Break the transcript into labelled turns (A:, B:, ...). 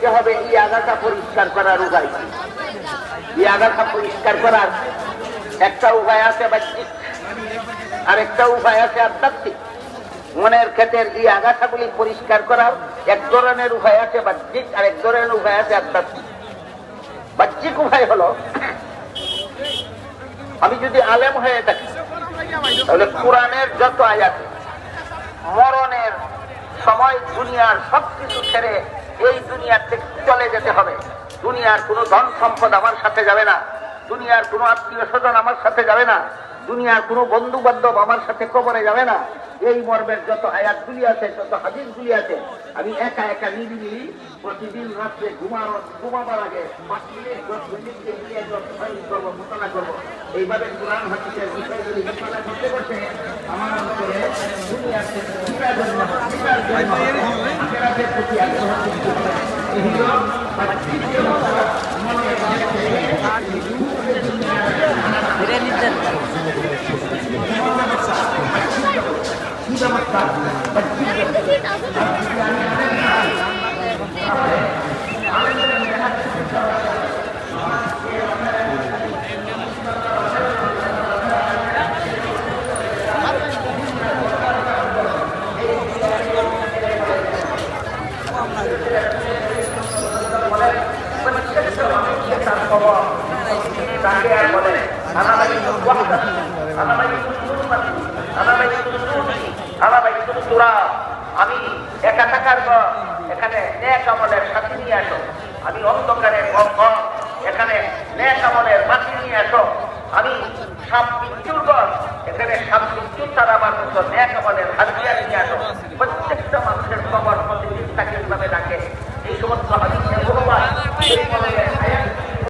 A: শিখতে হবে এই আগাটা পরিষ্কার করার উপায়। এই আগাটা পরিষ্কার করার একটা উপায় আছে বাহ্যিক, আর একটা উপায় আছে আধ্যাত্মিক। মনের ক্ষেত্রের এই আগাছাগুলি পরিষ্কার করার এক ধরনের উপায় আছে বাহ্যিক, আর এক ধরনের উপায় আছে আধ্যাত্মিক। বাহ্যিক উপায় হলো, আমি যদি আলেম হয়ে থাকি তাহলে কোরআনের যত আয়াত, মরণের সময় দুনিয়ার সবকিছু ছেড়ে এই দুনিয়ার থেকে চলে যেতে হবে। দুনিয়ার কোনো ধন সম্পদ আমার সাথে যাবে না, দুনিয়ার কোনো আত্মীয় স্বজন আমার সাথে যাবে না, দুনিয়ার কোনো বন্ধু বান্ধব আমার সাথে কবরে যাবে না। এই মর্মের যত আয়াতগুলি আছে, যত হাদিসগুলি আছে, আমি একা একা নিরিবিলি প্রতিদিন রাত্রে ঘুমাবার আগে 5 মিনিট 10 মিনিট করবো, ঘোষণা করবো। এইভাবে কোরআন হাদিসের বিষয়গুলি ঘোষণা করতে করতে আমার অন্তরে দুনিয়ার থেকে আখিরাতের প্রতি আগ্রহ সৃষ্টি হবে। এই হলো আমি একা থাকার পর এখানে নেক আমলের সাথী নিয়ে আসো। আমি অন্ধকারের ঘর, এখানে নেক আমলের মাটি নিয়ে আসো। আমি সাপ মৃত্যুর পর এখানে সাপ মৃত্যুর তারাবার মতো নেক আমলের হাতিয়ার নিয়ে আসো। প্রত্যেকটা মানুষের কবর প্রতিদিন তাকে ভাবে ডাকে। এই সমস্ত